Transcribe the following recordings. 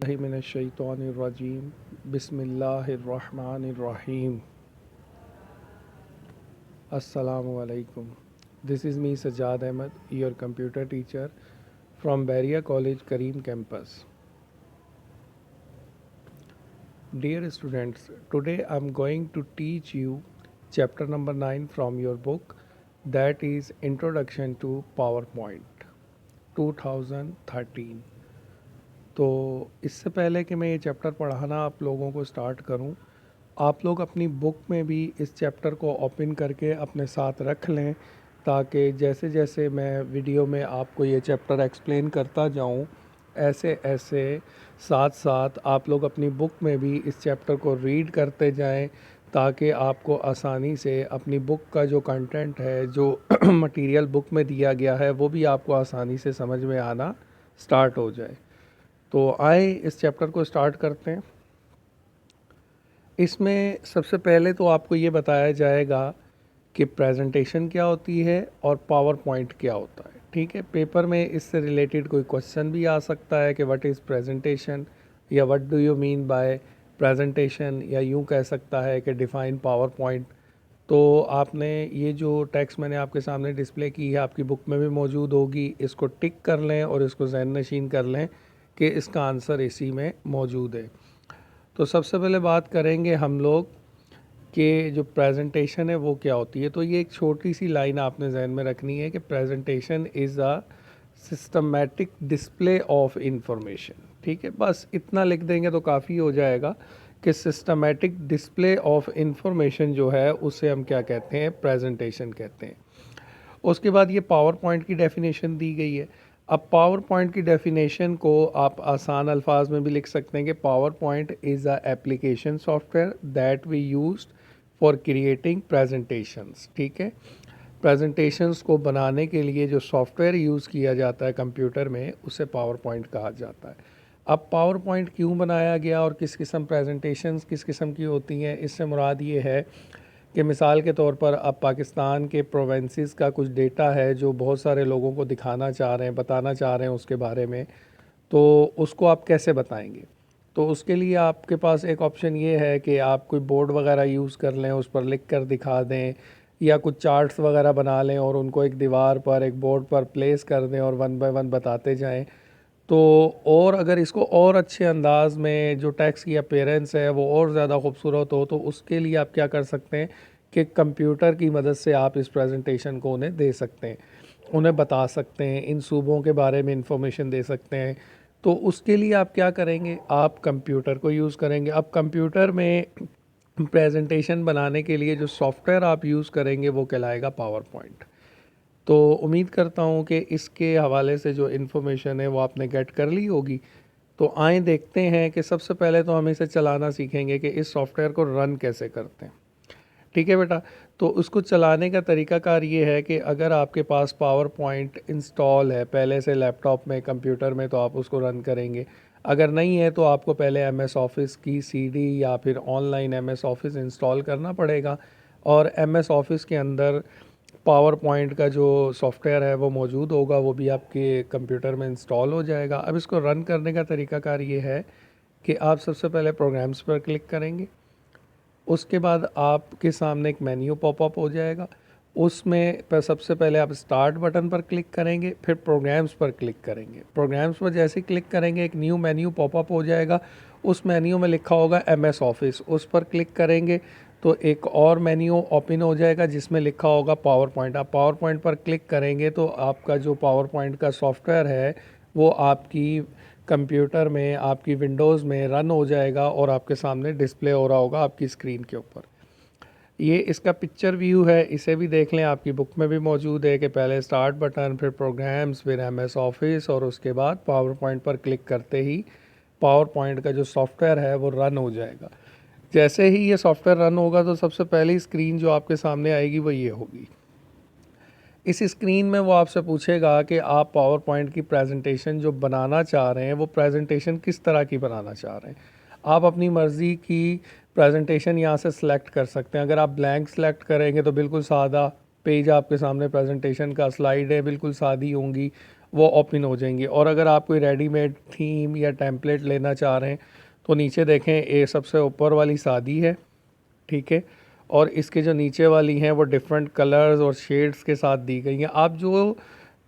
बिस्मिल्लाहि मिनश्शैतानिर्रजीम बिस्मिल्लाहिर्रहमानिर्रहीम अस्सलामु अलैकुम. This is me Sajjad Ahmed, your computer teacher from Baria College Kareem campus. Dear students, today I am going to teach you chapter number 9 from your book, that is Introduction to PowerPoint 2013. तो इससे पहले कि मैं ये chapter पढ़ाना आप लोगों को स्टार्ट करूं, आप लोग अपनी बुक में भी इस चैप्टर को ओपन करके अपने साथ रख लें, ताकि जैसे जैसे मैं वीडियो में आपको ये चैप्टर एक्सप्लेन करता जाऊं, ऐसे ऐसे साथ साथ आप लोग अपनी बुक में भी इस चैप्टर को रीड करते जाएं, ताकि आपको आसानी से अपनी बुक का जो कंटेंट है, जो मटेरियल बुक में दिया गया है, वो भी आपको आसानी से समझ में आना स्टार्ट हो जाए. तो आए इस चैप्टर को स्टार्ट करते हैं. इसमें सबसे पहले तो आपको ये बताया जाएगा कि प्रेजेंटेशन क्या होती है और पावर पॉइंट क्या होता है. ठीक है, पेपर में इससे रिलेटेड कोई क्वेश्चन भी आ सकता है कि व्हाट इज़ प्रेजेंटेशन, या what do you mean by presentation, या यूँ कह सकता है कि डिफ़ाइन पावर पॉइंट. तो आपने ये जो टेक्स्ट मैंने आपके सामने डिस्प्ले की है, आपकी बुक में भी मौजूद होगी. इसको टिक कर लें और इसको ज़हन नशीन कर लें कि इसका आंसर इसी में मौजूद है. तो सबसे पहले बात करेंगे हम लोग कि जो प्रेजेंटेशन है वो क्या होती है. तो ये एक छोटी सी लाइन आपने जहन में रखनी है कि presentation is a systematic display of information. ठीक है, बस इतना लिख देंगे तो काफ़ी हो जाएगा कि सिस्टमेटिक डिस्प्ले ऑफ इंफॉर्मेशन जो है उसे हम क्या कहते हैं, प्रेजेंटेशन कहते हैं. उसके बाद ये पावर पॉइंट की डेफिनेशन दी गई है. अब पावर पॉइंट की डेफिनेशन को आप आसान अल्फाज में भी लिख सकते हैं कि PowerPoint is a application software that we used for creating presentations. ठीक है, प्रेजेंटेशंस को बनाने के लिए जो सॉफ्टवेयर यूज़ किया जाता है कंप्यूटर में, उसे पावर पॉइंट कहा जाता है. अब पावर पॉइंट क्यों बनाया गया और किस किस्म प्रेजेंटेशंस किस किस्म की होती हैं, इससे मुराद ये है कि मिसाल के तौर पर अब पाकिस्तान के प्रोविंसेस का कुछ डेटा है जो बहुत सारे लोगों को दिखाना चाह रहे हैं, बताना चाह रहे हैं उसके बारे में, तो उसको आप कैसे बताएंगे. तो उसके लिए आपके पास एक ऑप्शन ये है कि आप कोई बोर्ड वगैरह यूज़ कर लें, उस पर लिख कर दिखा दें, या कुछ चार्ट्स वगैरह बना लें और उनको एक दीवार पर, एक बोर्ड पर प्लेस कर दें और वन बाय वन बताते जाएं. तो और अगर इसको और अच्छे अंदाज में जो टेक्स्ट की अपीयरेंस है वो और ज़्यादा खूबसूरत हो, तो उसके लिए आप क्या कर सकते हैं कि कंप्यूटर की मदद से आप इस प्रेजेंटेशन को उन्हें दे सकते हैं, उन्हें बता सकते हैं, इन सूबों के बारे में इंफॉर्मेशन दे सकते हैं. तो उसके लिए आप क्या करेंगे, आप कंप्यूटर को यूज़ करेंगे. अब कंप्यूटर में प्रेजेंटेशन बनाने के लिए जो सॉफ्टवेयर आप यूज़ करेंगे वो कहलाएगा पावर पॉइंट. तो उम्मीद करता हूँ कि इसके हवाले से जो इन्फॉर्मेशन है वो आपने गेट कर ली होगी. तो आए देखते हैं कि सबसे पहले तो हम इसे चलाना सीखेंगे कि इस सॉफ्टवेयर को रन कैसे करते हैं. ठीक है बेटा, तो उसको चलाने का तरीकाकार ये है कि अगर आपके पास पावर पॉइंट इंस्टॉल है पहले से लैपटॉप में, कंप्यूटर में, तो आप उसको रन करेंगे. अगर नहीं है तो आपको पहले एम एस ऑफिस की सीडी या फिर online M S office install करना पड़ेगा, और एम एस ऑफिस के अंदर पावर पॉइंट का जो सॉफ्टवेयर है वो मौजूद होगा, वो भी आपके कंप्यूटर में इंस्टॉल हो जाएगा. अब इसको रन करने का तरीकाकार ये है कि आप सबसे पहले प्रोग्राम्स पर क्लिक करेंगे. उसके बाद आपके सामने एक मेन्यू पॉपअप हो जाएगा. उसमें पर सबसे पहले आप स्टार्ट बटन पर क्लिक करेंगे, फिर प्रोग्राम्स पर क्लिक करेंगे. प्रोग्राम्स पर जैसे ही क्लिक करेंगे एक न्यू मेन्यू पॉपअप हो जाएगा. उस मेन्यू में लिखा होगा एम एस ऑफिस, उस पर क्लिक करेंगे तो एक और मेन्यू ओपन हो जाएगा जिसमें लिखा होगा पावर पॉइंट. आप पावर पॉइंट पर क्लिक करेंगे तो आपका जो पावर पॉइंट का सॉफ्टवेयर है वो आपकी कंप्यूटर में, आपकी विंडोज़ में रन हो जाएगा और आपके सामने डिस्प्ले हो रहा होगा आपकी स्क्रीन के ऊपर. ये इसका पिक्चर व्यू है, इसे भी देख लें, आपकी बुक में भी मौजूद है कि पहले स्टार्ट बटन, फिर प्रोग्राम्स, फिर एम एस ऑफिस, और उसके बाद पावर पॉइंट पर क्लिक करते ही पावर पॉइंट का जो सॉफ्टवेयर है वो रन हो जाएगा. जैसे ही ये सॉफ्टवेयर रन होगा तो सबसे पहली स्क्रीन जो आपके सामने आएगी वो ये होगी. इस स्क्रीन में वो आपसे पूछेगा कि आप पावर पॉइंट की प्रेजेंटेशन जो बनाना चाह रहे हैं वो प्रेजेंटेशन किस तरह की बनाना चाह रहे हैं. आप अपनी मर्ज़ी की प्रेजेंटेशन यहाँ से सिलेक्ट कर सकते हैं. अगर आप ब्लैंक सेलेक्ट करेंगे तो बिल्कुल सादा पेज आपके सामने प्रेजेंटेशन का स्लाइड है, बिल्कुल सादी होंगी, वो ओपन हो जाएंगी। और अगर आप कोई रेडीमेड थीम या टेम्पलेट लेना चाह रहे हैं तो नीचे देखें, ये सबसे ऊपर वाली सादी है, ठीक है, और इसके जो नीचे वाली हैं वो डिफरेंट कलर्स और शेड्स के साथ दी गई हैं। आप जो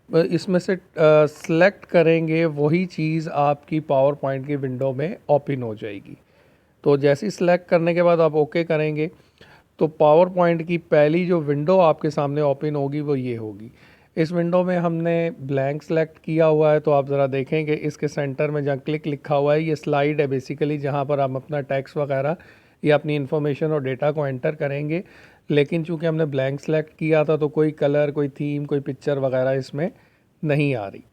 इसमें से सेलेक्ट करेंगे वही चीज़ आपकी पावर पॉइंट की विंडो में ओपन हो जाएगी। तो जैसे ही सिलेक्ट करने के बाद आप ओके करेंगे तो पावर पॉइंट की पहली जो विंडो आपके सामने ओपन होगी वो ये होगी। इस विंडो में हमने ब्लैंक सेलेक्ट किया हुआ है, तो आप ज़रा देखेंगे इसके सेंटर में जहाँ क्लिक लिखा हुआ है, ये स्लाइड है बेसिकली, जहाँ पर हम अपना टेक्स्ट वगैरह या अपनी इन्फॉर्मेशन और डेटा को एंटर करेंगे। लेकिन चूंकि हमने ब्लैंक सेलेक्ट किया था तो कोई कलर, कोई थीम, कोई पिक्चर वगैरह इसमें नहीं आ रही।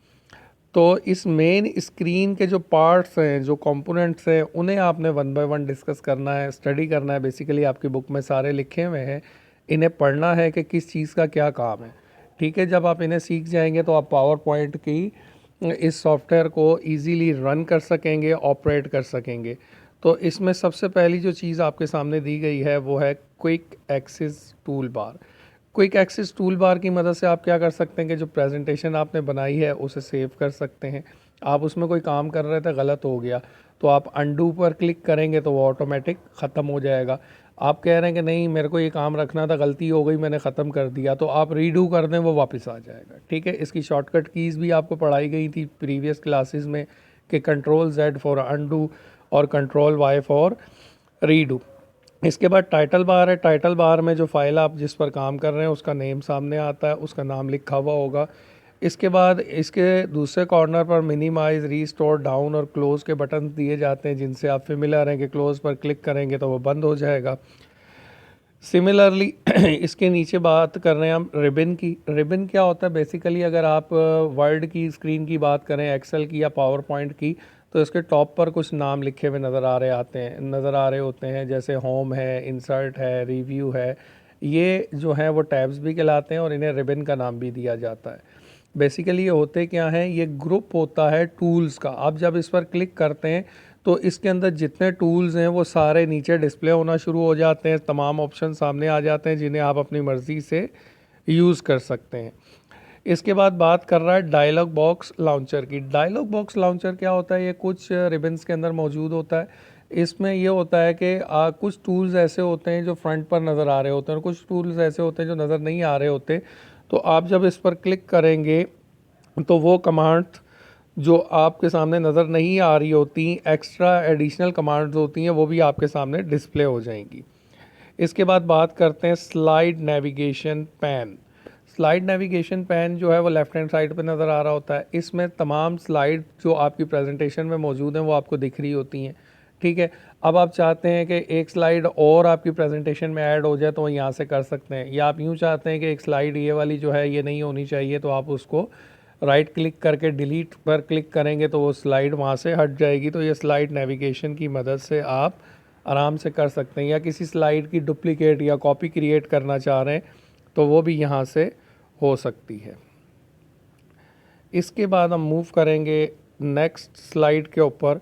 तो इस मेन स्क्रीन के जो पार्ट्स हैं, जो कंपोनेंट्स हैं, उन्हें आपने वन बाय वन डिस्कस करना है, स्टडी करना है। बेसिकली आपकी बुक में सारे लिखे हुए हैं, इन्हें पढ़ना है कि किस चीज़ का क्या काम है, ठीक है। जब आप इन्हें सीख जाएंगे तो आप पावर पॉइंट की इस सॉफ्टवेयर को इजीली रन कर सकेंगे, ऑपरेट कर सकेंगे। तो इसमें सबसे पहली जो चीज़ आपके सामने दी गई है वो है quick access toolbar. Quick access toolbar की मदद से आप क्या कर सकते हैं कि जो प्रेजेंटेशन आपने बनाई है उसे सेव कर सकते हैं। आप उसमें कोई काम कर रहे थे, गलत हो गया, तो आप अंडू पर क्लिक करेंगे तो वो ऑटोमेटिक ख़त्म हो जाएगा। आप कह रहे हैं कि नहीं, मेरे को ये काम रखना था, गलती हो गई, मैंने ख़त्म कर दिया, तो आप रीडू कर दें, वो वापस आ जाएगा, ठीक है। इसकी शॉर्टकट कीज़ भी आपको पढ़ाई गई थी प्रीवियस क्लासेस में कि Ctrl+Z फॉर अंडू और Ctrl+Y फॉर रीडू। इसके बाद टाइटल बार है। टाइटल बार में जो फाइल आप जिस पर काम कर रहे हैं उसका नेम सामने आता है, उसका नाम लिखा हुआ होगा। इसके बाद इसके दूसरे कॉर्नर पर मिनिमाइज, रीस्टोर, डाउन और क्लोज़ के बटन दिए जाते हैं, जिनसे आप फेमिलियर हैं कि क्लोज़ पर क्लिक करेंगे तो वो बंद हो जाएगा। सिमिलरली इसके नीचे बात कर रहे हैं हम रिबन की। रिबन क्या होता है बेसिकली, अगर आप वर्ड की स्क्रीन की बात करें, एक्सेल की या पावर पॉइंट की, तो इसके टॉप पर कुछ नाम लिखे हुए नज़र आ रहे होते हैं, जैसे होम है, इंसर्ट है, रिव्यू है। ये जो हैं वो टैब्स भी कहलाते हैं और इन्हें रिबन का नाम भी दिया जाता है। बेसिकली ये होते क्या हैं, ये ग्रुप होता है टूल्स का। आप जब इस पर क्लिक करते हैं तो इसके अंदर जितने टूल्स हैं वो सारे नीचे डिस्प्ले होना शुरू हो जाते हैं, तमाम ऑप्शन सामने आ जाते हैं जिन्हें आप अपनी मर्ज़ी से यूज़ कर सकते हैं। इसके बाद बात कर रहा है डायलॉग बॉक्स लॉन्चर की। डायलॉग बॉक्स लॉन्चर क्या होता है, ये कुछ रिबन्स के अंदर मौजूद होता है। इसमें ये होता है कि कुछ टूल्स ऐसे होते हैं जो फ्रंट पर नज़र आ रहे होते हैं और कुछ टूल्स ऐसे होते हैं जो नज़र नहीं आ रहे होते। तो आप जब इस पर क्लिक करेंगे तो वो कमांड जो आपके सामने नज़र नहीं आ रही होती, एक्स्ट्रा एडिशनल कमांड्स होती हैं, वो भी आपके सामने डिस्प्ले हो जाएंगी। इसके बाद बात करते हैं slide navigation pan. Slide navigation pan जो है वो लेफ़्ट हैंड साइड पे नज़र आ रहा होता है। इसमें तमाम स्लाइड जो आपकी प्रेजेंटेशन में मौजूद हैं वो आपको दिख रही होती हैं, ठीक है। अब आप चाहते हैं कि एक स्लाइड और आपकी प्रेजेंटेशन में ऐड हो जाए तो यहाँ से कर सकते हैं, या आप यूँ चाहते हैं कि एक स्लाइड ये वाली जो है ये नहीं होनी चाहिए, तो आप उसको राइट क्लिक करके डिलीट पर क्लिक करेंगे तो वो स्लाइड वहाँ से हट जाएगी। तो ये स्लाइड नेविगेशन की मदद से आप आराम से कर सकते हैं, या किसी स्लाइड की डुप्लीकेट या कॉपी क्रिएट करना चाह रहे हैं तो वो भी यहाँ से हो सकती है। इसके बाद हम मूव करेंगे नेक्स्ट स्लाइड के ऊपर,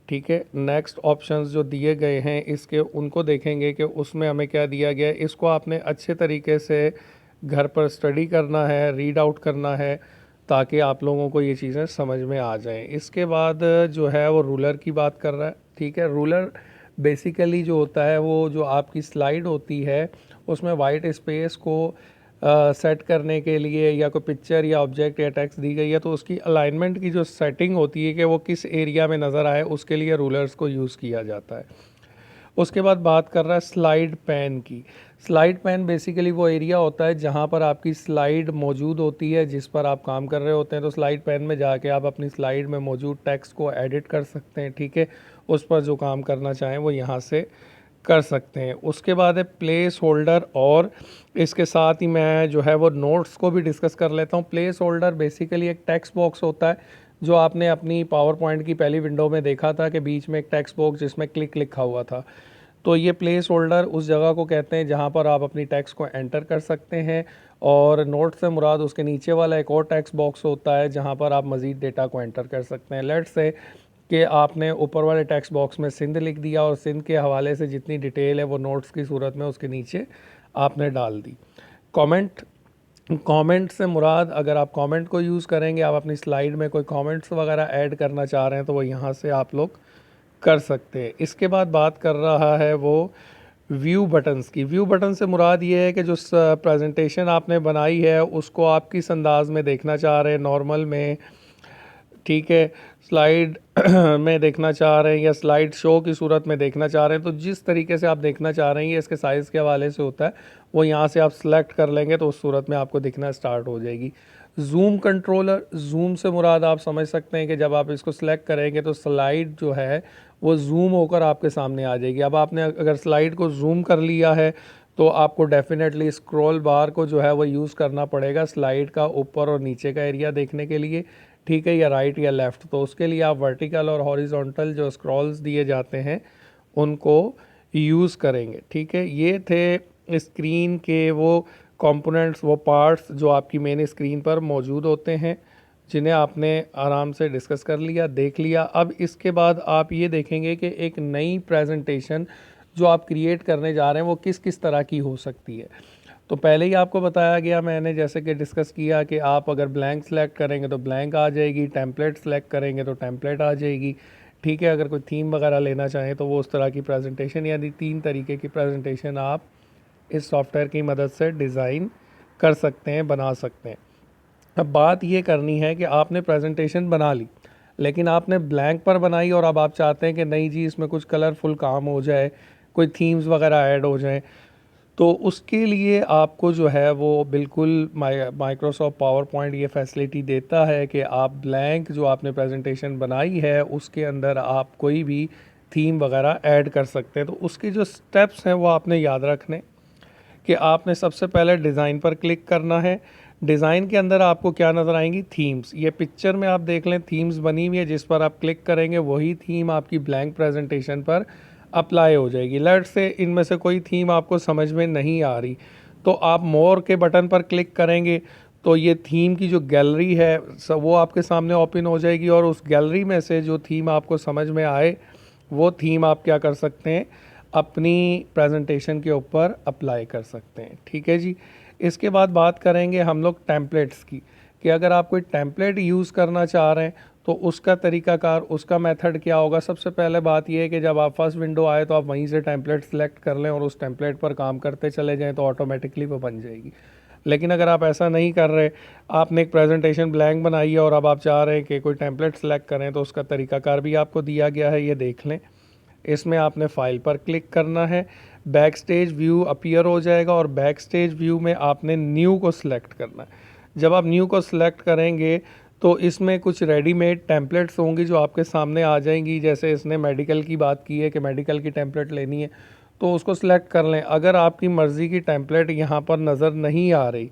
ठीक है। नेक्स्ट ऑप्शंस जो दिए गए हैं इसके, उनको देखेंगे कि उसमें हमें क्या दिया गया है। इसको आपने अच्छे तरीके से घर पर स्टडी करना है, रीड आउट करना है, ताकि आप लोगों को ये चीज़ें समझ में आ जाएं। इसके बाद जो है वो रूलर की बात कर रहा है, ठीक है। रूलर बेसिकली जो होता है वो जो आपकी स्लाइड होती है उसमें वाइट स्पेस को सेट करने के लिए, या कोई पिक्चर या ऑब्जेक्ट या टेक्स्ट दी गई है तो उसकी अलाइनमेंट की जो सेटिंग होती है कि वो किस एरिया में नज़र आए, उसके लिए रूलर्स को यूज़ किया जाता है। उसके बाद बात कर रहा है स्लाइड पैन की। स्लाइड पैन बेसिकली वो एरिया होता है जहाँ पर आपकी स्लाइड मौजूद होती है, जिस पर आप काम कर रहे होते हैं। तो स्लाइड पैन में जाके आप अपनी स्लाइड में मौजूद टेक्स्ट को एडिट कर सकते हैं, ठीक है। उस पर जो काम करना चाहें वो यहाँ से कर सकते हैं। उसके बाद है प्लेस होल्डर, और इसके साथ ही मैं जो है वो नोट्स को भी डिस्कस कर लेता हूँ। प्लेस होल्डर बेसिकली एक टेक्स्ट बॉक्स होता है जो आपने अपनी पावर पॉइंट की पहली विंडो में देखा था कि बीच में एक टेक्स्ट बॉक्स जिसमें क्लिक लिखा हुआ था। तो ये प्लेस होल्डर उस जगह को कहते हैं जहाँ पर आप अपनी टेक्स्ट को एंटर कर सकते हैं, और नोट से मुराद उसके नीचे वाला एक और टेक्स्ट बॉक्स होता है जहाँ पर आप मज़ीद डेटा को एंटर कर सकते हैं। लेट्स से कि आपने ऊपर वाले टेक्स्ट बॉक्स में सिंध लिख दिया और सिंध के हवाले से जितनी डिटेल है वो नोट्स की सूरत में उसके नीचे आपने डाल दी। कमेंट कमेंट से मुराद, अगर आप कमेंट को यूज़ करेंगे, आप अपनी स्लाइड में कोई कमेंट्स वगैरह ऐड करना चाह रहे हैं तो वो यहाँ से आप लोग कर सकते हैं। इसके बाद बात कर रहा है वो व्यू बटन्स की। व्यू बटन से मुराद ये है कि जो प्रेजेंटेशन आपने बनाई है उसको आप किस अंदाज में देखना चाह रहे हैं, नॉर्मल में, ठीक है, स्लाइड में देखना चाह रहे हैं या स्लाइड शो की सूरत में देखना चाह रहे हैं, तो जिस तरीके से आप देखना चाह रहे हैं ये इसके साइज़ के हवाले से होता है, वो यहाँ से आप सेलेक्ट कर लेंगे तो उस सूरत में आपको दिखना स्टार्ट हो जाएगी। जूम कंट्रोलर, जूम से मुराद आप समझ सकते हैं कि जब आप इसको सेलेक्ट करेंगे तो स्लाइड जो है वो जूम होकर आपके सामने आ जाएगी। अब आपने अगर स्लाइड को जूम कर लिया है तो आपको डेफिनेटली स्क्रॉल बार को जो है वो यूज़ करना पड़ेगा स्लाइड का ऊपर और नीचे का एरिया देखने के लिए, ठीक है, या राइट या लेफ़्ट। तो उसके लिए आप वर्टिकल और हॉरिजॉन्टल जो स्क्रॉल्स दिए जाते हैं उनको यूज़ करेंगे, ठीक है। ये थे स्क्रीन के वो कंपोनेंट्स, वो पार्ट्स जो आपकी मेन स्क्रीन पर मौजूद होते हैं, जिन्हें आपने आराम से डिस्कस कर लिया, देख लिया। अब इसके बाद आप ये देखेंगे कि एक नई प्रेजेंटेशन जो आप क्रिएट करने जा रहे हैं वो किस किस तरह की हो सकती है। तो पहले ही आपको बताया गया, मैंने जैसे कि डिस्कस किया कि आप अगर ब्लैंक सेलेक्ट करेंगे तो ब्लैंक आ जाएगी, टेम्पलेट सेलेक्ट करेंगे तो टेम्पलेट आ जाएगी, ठीक है। अगर कोई थीम वगैरह लेना चाहें तो वो उस तरह की प्रेजेंटेशन, यानी 3 तरीके की प्रेजेंटेशन आप इस सॉफ्टवेयर की मदद से डिज़ाइन कर सकते हैं, बना सकते हैं। अब बात ये करनी है कि आपने प्रेजेंटेशन बना ली लेकिन आपने ब्लैंक पर बनाई और अब आप चाहते हैं कि नहीं जी इसमें कुछ कलरफुल काम हो जाए, कोई थीम्स वगैरह ऐड हो जाएं, तो उसके लिए आपको जो है वो बिल्कुल माइक्रोसॉफ्ट पावर पॉइंट ये फैसिलिटी देता है कि आप ब्लैंक जो आपने प्रेजेंटेशन बनाई है उसके अंदर आप कोई भी थीम वगैरह ऐड कर सकते हैं। तो उसके जो स्टेप्स हैं वो आपने याद रखने कि आपने सबसे पहले डिज़ाइन पर क्लिक करना है। डिज़ाइन के अंदर आपको क्या नज़र आएंगी, थीम्स। ये पिक्चर में आप देख लें थीम्स बनी हुई है, जिस पर आप क्लिक करेंगे वही थीम आपकी ब्लैंक प्रेजेंटेशन पर अप्लाई हो जाएगी। लेट से इनमें से कोई थीम आपको समझ में नहीं आ रही तो आप मोर के बटन पर क्लिक करेंगे तो ये थीम की जो गैलरी है वो आपके सामने ओपन हो जाएगी और उस गैलरी में से जो थीम आपको समझ में आए वो थीम आप क्या कर सकते हैं, अपनी प्रेजेंटेशन के ऊपर अप्लाई कर सकते हैं, ठीक है जी। इसके बाद बात करेंगे हम लोग टेम्पलेट्स की, कि अगर आप कोई टेम्पलेट यूज़ करना चाह रहे हैं तो उसका तरीकाकार, उसका मेथड क्या होगा। सबसे पहले बात यह है कि जब आप फर्स्ट विंडो आए तो आप वहीं से टेम्पलेट सेलेक्ट कर लें और उस टेम्पलेट पर काम करते चले जाएं तो ऑटोमेटिकली वो बन जाएगी। लेकिन अगर आप ऐसा नहीं कर रहे, आपने एक प्रेजेंटेशन ब्लैंक बनाई है और अब आप चाह रहे हैं कि कोई टेम्पलेट सेलेक्ट करें, तो उसका तरीकाकार भी आपको दिया गया है, ये देख लें। इसमें आपने फाइल पर क्लिक करना है, बैक स्टेज व्यू अपीयर हो जाएगा और बैक स्टेज व्यू में आपने न्यू को सिलेक्ट करना है। जब आप न्यू को सिलेक्ट करेंगे तो इसमें कुछ रेडीमेड टेम्पलेट्स होंगी जो आपके सामने आ जाएंगी। जैसे इसने मेडिकल की बात की है कि मेडिकल की टेम्पलेट लेनी है तो उसको सिलेक्ट कर लें। अगर आपकी मर्ज़ी की टेम्पलेट यहाँ पर नज़र नहीं आ रही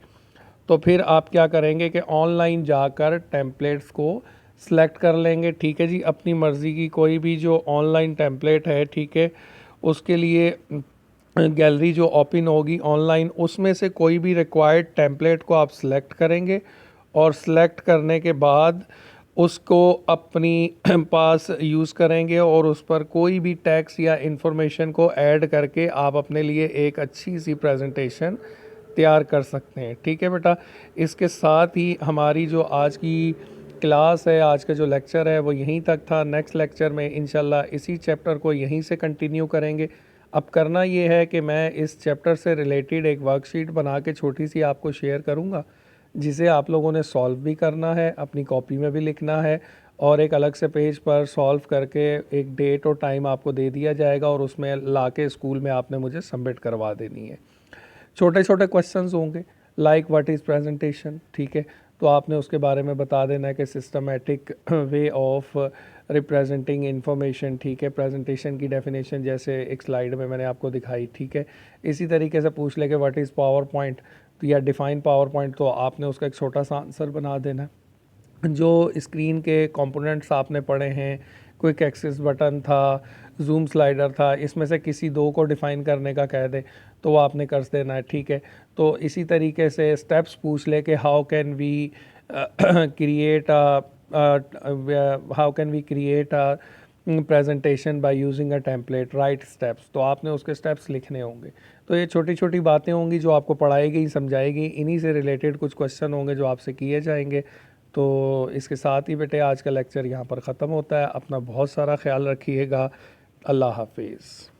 तो फिर आप क्या करेंगे कि ऑनलाइन जाकर टेम्पलेट्स को सिलेक्ट कर लेंगे, ठीक है जी। अपनी मर्ज़ी की कोई भी जो ऑनलाइन टेम्पलेट है, ठीक है, उसके लिए गैलरी जो ओपन होगी ऑनलाइन, उसमें से कोई भी रिक्वायर्ड टेम्पलेट को आप सिलेक्ट करेंगे और सिलेक्ट करने के बाद उसको अपनी पास यूज़ करेंगे और उस पर कोई भी टेक्स्ट या इंफॉर्मेशन को ऐड करके आप अपने लिए एक अच्छी सी प्रेजेंटेशन तैयार कर सकते हैं, ठीक है बेटा। इसके साथ ही हमारी जो आज की क्लास है, आज का जो लेक्चर है वो यहीं तक था। नेक्स्ट लेक्चर में इंशाल्लाह इसी चैप्टर को यहीं से कंटिन्यू करेंगे। अब करना ये है कि मैं इस चैप्टर से रिलेटेड एक वर्कशीट बना के छोटी सी आपको शेयर करूँगा, जिसे आप लोगों ने सॉल्व भी करना है, अपनी कॉपी में भी लिखना है और एक अलग से पेज पर सॉल्व करके एक डेट और टाइम आपको दे दिया जाएगा और उसमें ला के स्कूल में आपने मुझे सबमिट करवा देनी है। छोटे छोटे क्वेश्चंस होंगे लाइक व्हाट इज़ प्रेजेंटेशन, ठीक है, तो आपने उसके बारे में बता देना है कि systematic way of representing information, ठीक है। प्रेजेंटेशन की डेफिनेशन जैसे एक स्लाइड में मैंने आपको दिखाई, ठीक है। इसी तरीके से पूछ ले कि व्हाट इज़ पावर पॉइंट, तो या डिफ़ाइन पावर पॉइंट, तो आपने उसका एक छोटा सा आंसर बना देना है। जो स्क्रीन के कंपोनेंट्स आपने पढ़े हैं, क्विक एक्सेस बटन था, जूम स्लाइडर था, इसमें से किसी दो को डिफ़ाइन करने का कह दे तो वो आपने कर देना है, ठीक है। तो इसी तरीके से स्टेप्स पूछ ले कि how can we create presentation by using a template, right steps, तो आपने उसके स्टेप्स लिखने होंगे। तो ये छोटी छोटी बातें होंगी जो आपको पढ़ाई गई, समझाई गई, इन्हीं से रिलेटेड कुछ क्वेश्चन होंगे जो आपसे किए जाएंगे। तो इसके साथ ही बेटे आज का लेक्चर यहाँ पर ख़त्म होता है। अपना बहुत सारा ख्याल रखिएगा। अल्लाह हाफिज़।